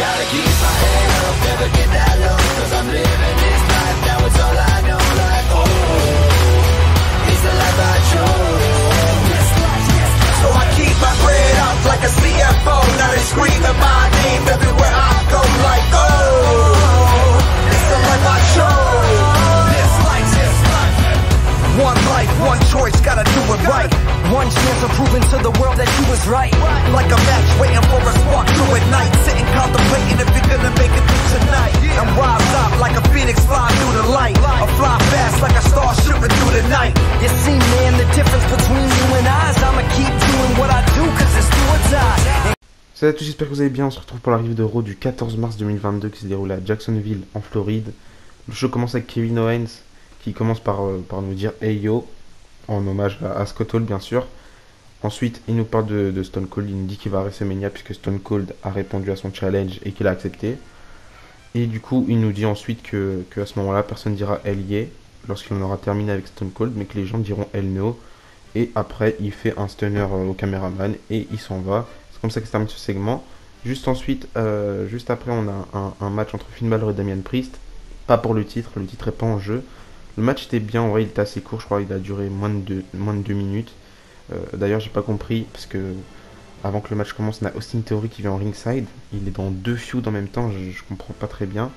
Gotta keep my head up, never get that low, cause I'm living this life, now it's all I know. Like, oh, it's the life I chose. So I keep my bread up like a CFO. Now they screaming my name everywhere I go. Like, oh, it's the life I chose. This life, this life. One life, one choice, gotta do it right. One chance of proving to the world that you was right. Like a match waiting for a spark to ignite. Sitting contemplating if you're gonna make it through tonight. I'm rise up like a phoenix flying through the light. I fly fast like a star shooting through the night. You see, man, the difference between you and I is I'ma keep doing what I do cause it's do or die. Salut à tous, j'espère que vous allez bien. On se retrouve pour la review de Raw du 14 mars 2022 qui se déroule à Jacksonville en Floride. Le show commence avec Kevin Owens qui commence par nous dire hey yo, en hommage à Scott Hall bien sûr. Ensuite il nous parle de Stone Cold, il nous dit qu'il va à WrestleMania puisque Stone Cold a répondu à son challenge et qu'il a accepté. Et du coup il nous dit ensuite que à ce moment là personne dira hell yeah lorsqu'il en aura terminé avec Stone Cold, mais que les gens diront hell no. Et après il fait un stunner au caméraman et il s'en va. C'est comme ça que se termine ce segment. Juste ensuite, juste après on a un match entre Finn Balor et Damian Priest. Pas pour le titre est pas en jeu. Le match était bien, en vrai il était assez court, je crois qu'il a duré moins de 2 minutes. D'ailleurs j'ai pas compris, parce que avant que le match commence, on a Austin Theory qui vient en ringside. Il est dans 2 feuds en même temps, je comprends pas très bien.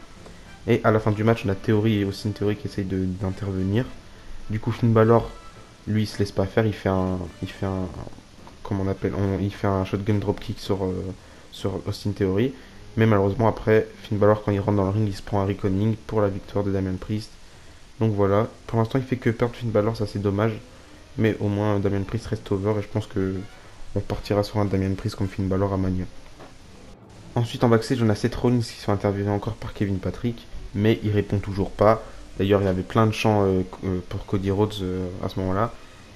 Et à la fin du match, on a Theory et Austin Theory qui essayent d'intervenir. Du coup Finn Balor, lui il se laisse pas faire, il fait un comment on appelle, il fait un shotgun dropkick sur Austin Theory. Mais malheureusement après, Finn Balor quand il rentre dans le ring, il se prend un reckoning pour la victoire de Damian Priest. Donc voilà, pour l'instant il fait que perdre Finn Balor, ça c'est dommage. Mais au moins Damian Priest reste over et je pense que on partira sur un Damian Priest comme Finn Balor à Mania. Ensuite en backstage on a Seth Rollins qui sont interviewés encore par Kevin Patrick, mais il répond toujours pas. D'ailleurs il y avait plein de chants pour Cody Rhodes à ce moment là.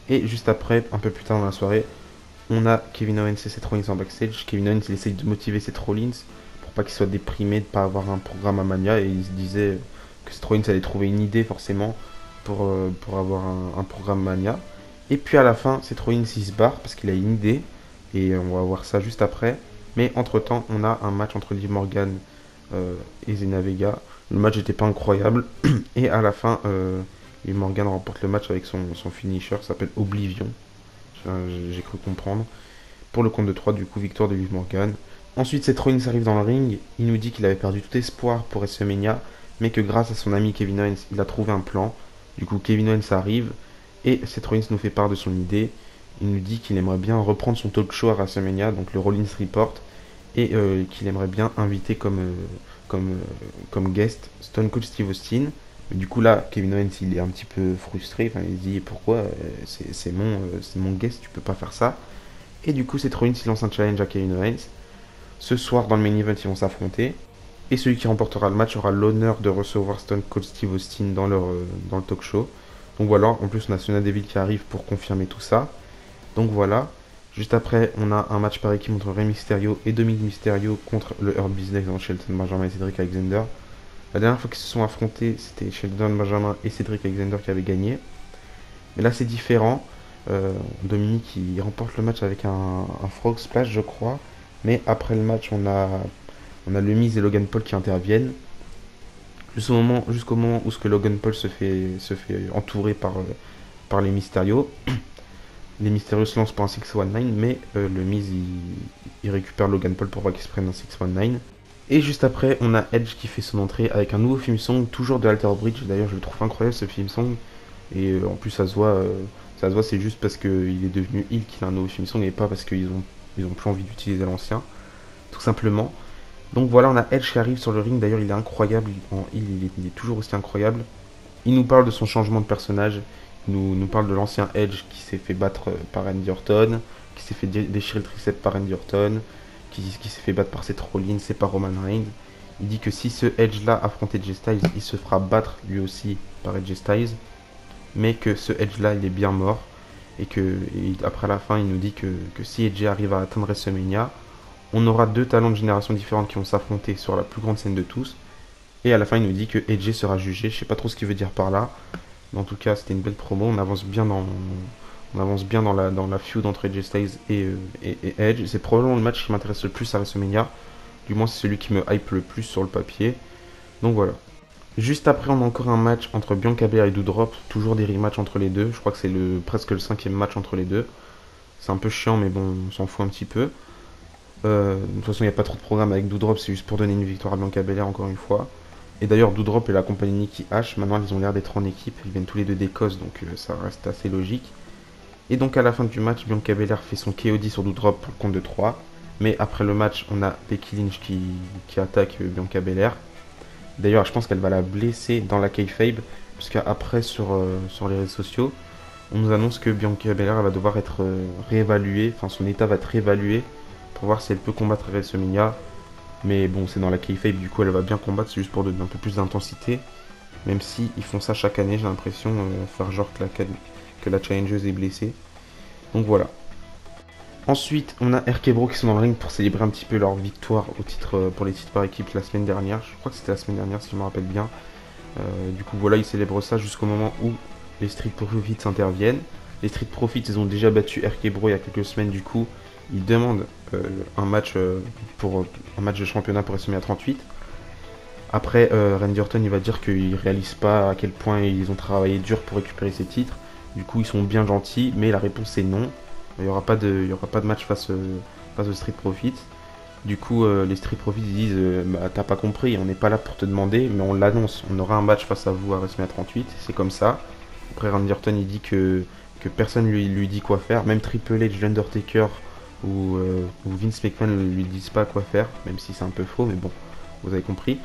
Et juste après, un peu plus tard dans la soirée, on a Kevin Owens et Seth Rollins en backstage. Kevin Owens il essaye de motiver Seth Rollins pour pas qu'il soit déprimé de pas avoir un programme à Mania, et il se disait que Seth Rollins allait trouver une idée forcément pour avoir un programme Mania. Et puis à la fin, Seth Rollins il se barre parce qu'il a une idée, et on va voir ça juste après. Mais entre temps, on a un match entre Liv Morgan et Zelina Vega. Le match n'était pas incroyable, et à la fin, Liv Morgan remporte le match avec son finisher, ça s'appelle Oblivion. J'ai cru comprendre. Pour le compte de 3, du coup, victoire de Liv Morgan. Ensuite, Seth Rollins arrive dans le ring. Il nous dit qu'il avait perdu tout espoir pour WrestleMania, mais que grâce à son ami Kevin Owens, il a trouvé un plan. Du coup, Kevin Owens arrive et Seth Rollins nous fait part de son idée. Il nous dit qu'il aimerait bien reprendre son talk show à WrestleMania, donc le Rollins Report, et qu'il aimerait bien inviter comme guest Stone Cold Steve Austin. Mais du coup là, Kevin Owens il est un petit peu frustré, enfin, il dit pourquoi c'est mon guest, tu peux pas faire ça. Et du coup Seth Rollins il lance un challenge à Kevin Owens. Ce soir dans le main event ils vont s'affronter. Et celui qui remportera le match aura l'honneur de recevoir Stone Cold Steve Austin dans le talk show. Donc voilà, en plus on a Sonya Deville qui arrive pour confirmer tout ça. Donc voilà, juste après on a un match par équipe entre Rey Mysterio et Dominic Mysterio contre le Hurt Business dans Shelton Benjamin et Cedric Alexander. La dernière fois qu'ils se sont affrontés, c'était Shelton Benjamin et Cedric Alexander qui avaient gagné. Mais là c'est différent, Dominic il remporte le match avec un Frog Splash je crois. Mais après le match on a le Miz et Logan Paul qui interviennent. Jusqu'au moment où Logan Paul se fait entourer par les Mysterio. Les Mysterio se lancent pour un 619, mais le Miz il récupère Logan Paul pour pas qu'il se prenne un 619. Et juste après, on a Edge qui fait son entrée avec un nouveau theme song, toujours de Alter Bridge. D'ailleurs, je le trouve incroyable ce theme song. Et en plus, ça se voit, c'est juste parce qu'il est devenu heel qu'il a un nouveau theme song et pas parce qu'ils ont plus envie d'utiliser l'ancien, tout simplement. Donc voilà, on a Edge qui arrive sur le ring. D'ailleurs il est incroyable, il est toujours aussi incroyable. Il nous parle de son changement de personnage. Il nous parle de l'ancien Edge qui s'est fait battre par Randy Orton, qui s'est fait déchirer le triceps par Randy Orton, qui s'est fait battre par Seth Rollins et par Roman Reigns. Il dit que si ce Edge là affrontait AJ Styles, il se fera battre lui aussi par AJ Styles, mais que ce Edge là il est bien mort. Et après la fin il nous dit que si AJ arrive à atteindre WrestleMania, on aura 2 talents de génération différentes qui vont s'affronter sur la plus grande scène de tous. Et à la fin il nous dit que AJ sera jugé. Je sais pas trop ce qu'il veut dire par là, mais en tout cas c'était une belle promo. On avance bien dans la feud entre AJ Styles et Edge. C'est probablement le match qui m'intéresse le plus à WrestleMania. Du moins, c'est celui qui me hype le plus sur le papier. Donc voilà. Juste après, on a encore un match entre Bianca Belair et Doudrop. Toujours des rematchs entre les deux. Je crois que c'est presque le 5e match entre les deux. C'est un peu chiant, mais bon, on s'en fout un petit peu. De toute façon, il n'y a pas trop de programme avec Doudrop. C'est juste pour donner une victoire à Bianca Belair, encore une fois. Et d'ailleurs, Doudrop et la compagnie Nikki H, maintenant, ils ont l'air d'être en équipe. Ils viennent tous les deux d'Écosse, donc ça reste assez logique. Et donc, à la fin du match, Bianca Belair fait son KOD sur Doudrop pour le compte de 3. Mais après le match, on a Becky Lynch qui attaque Bianca Belair. D'ailleurs, je pense qu'elle va la blesser dans la kayfabe, parce qu'après, sur les réseaux sociaux, on nous annonce que Bianca Belair va devoir être réévaluée, enfin son état va être réévalué pour voir si elle peut combattre à WrestleMania. Mais bon, c'est dans la kayfabe, du coup elle va bien combattre, c'est juste pour donner un peu plus d'intensité. Même si ils font ça chaque année, j'ai l'impression, faire genre que la challengeuse est blessée. Donc voilà. Ensuite, on a RK Bro qui sont dans le ring pour célébrer un petit peu leur victoire pour les titres par équipe la semaine dernière. Je crois que c'était la semaine dernière si je me rappelle bien. Du coup voilà, ils célèbrent ça jusqu'au moment où les Street Profits interviennent. Les Street Profits, ils ont déjà battu RK Bro il y a quelques semaines, du coup ils demandent un match de championnat pour WrestleMania 38. Après, Randy Orton il va dire qu'il réalise pas à quel point ils ont travaillé dur pour récupérer ces titres. Du coup ils sont bien gentils, mais la réponse est non. Il n'y aura pas de match face aux Street Profits. Du coup, les Street Profits ils disent bah, t'as pas compris, on n'est pas là pour te demander, mais on l'annonce. On aura un match face à vous à WrestleMania 38, c'est comme ça. Après, Randy Orton il dit que personne lui dit quoi faire, même Triple H, l'Undertaker ou Vince McMahon ne lui disent pas quoi faire, même si c'est un peu faux, mais bon, vous avez compris.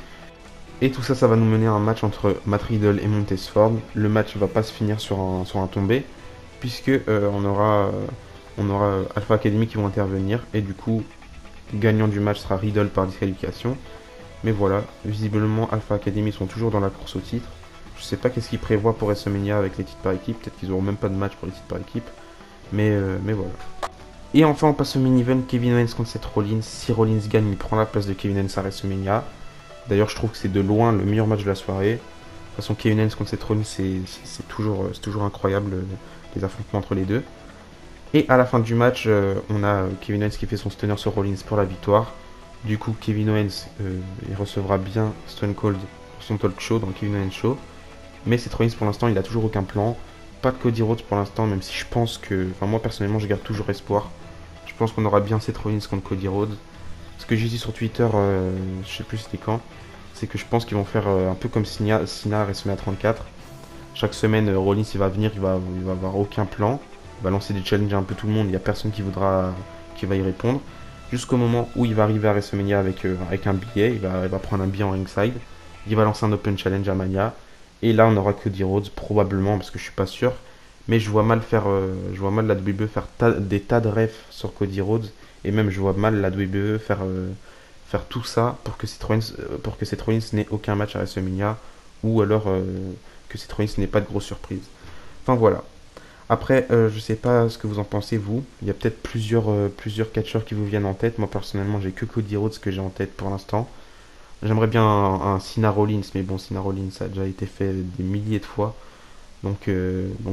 Et tout ça, ça va nous mener à un match entre Matt Riddle et Montez Ford. Le match va pas se finir sur un tombé, puisque on aura Alpha Academy qui vont intervenir, et du coup, gagnant du match sera Riddle par disqualification. Mais voilà, visiblement Alpha Academy sont toujours dans la course au titre. Je sais pas qu'est-ce qu'ils prévoient pour WrestleMania avec les titres par équipe, peut-être qu'ils auront même pas de match pour les titres par équipe. Mais voilà. Et enfin on passe au mini-event, Kevin Owens contre Seth Rollins. Si Rollins gagne, il prend la place de Kevin Owens à WrestleMania. D'ailleurs je trouve que c'est de loin le meilleur match de la soirée. De toute façon Kevin Owens contre Seth Rollins c'est toujours incroyable les affrontements entre les deux. Et à la fin du match, on a Kevin Owens qui fait son stunner sur Rollins pour la victoire. Du coup, Kevin Owens il recevra bien Stone Cold pour son talk show dans le Kevin Owens Show. Mais Seth Rollins pour l'instant, il a toujours aucun plan. Pas de Cody Rhodes pour l'instant, même si je pense que... Enfin, moi personnellement, je garde toujours espoir. Je pense qu'on aura bien Seth Rollins contre Cody Rhodes. Ce que j'ai dit sur Twitter, je sais plus c'était quand, c'est que je pense qu'ils vont faire un peu comme Cena à WrestleMania 34. Chaque semaine, Rollins il va venir, il va avoir aucun plan. Il va lancer des challenges à un peu tout le monde, il n'y a personne qui va y répondre. Jusqu'au moment où il va arriver à WrestleMania avec un billet, il va prendre un billet en ringside. Il va lancer un open challenge à Mania. Et là on aura Cody Rhodes probablement, parce que je suis pas sûr. Mais je vois mal la WWE faire des tas de refs sur Cody Rhodes. Et même je vois mal la WWE faire tout ça pour que Seth Rollins n'ait aucun match à WrestleMania. Ou alors que Seth Rollins n'ait pas de grosse surprise. Enfin voilà. Après, je sais pas ce que vous en pensez, vous. Il y a peut-être plusieurs catcheurs qui vous viennent en tête. Moi, personnellement, j'ai que Cody Rhodes que j'ai en tête pour l'instant. J'aimerais bien un Cena Rollins, mais bon, Cena Rollins, ça a déjà été fait des milliers de fois. Donc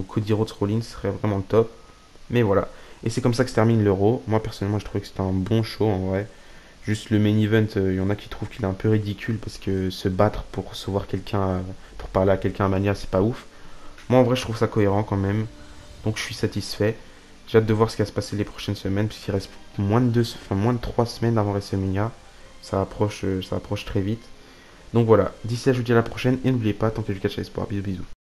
Cody Rhodes Rollins serait vraiment le top. Mais voilà. Et c'est comme ça que se termine l'Euro. Moi, personnellement, je trouvais que c'était un bon show, en vrai. Juste le main event, il y en a qui trouvent qu'il est un peu ridicule, parce que se battre pour recevoir quelqu'un, pour parler à quelqu'un à Mania, c'est pas ouf. Moi, en vrai, je trouve ça cohérent quand même. Donc je suis satisfait. J'ai hâte de voir ce qui va se passer les prochaines semaines, puisqu'il reste moins de 3 semaines avant WrestleMania. Ça approche très vite. Donc voilà, d'ici là je vous dis à la prochaine, et n'oubliez pas, tant que du catch à l'espoir, bisous bisous.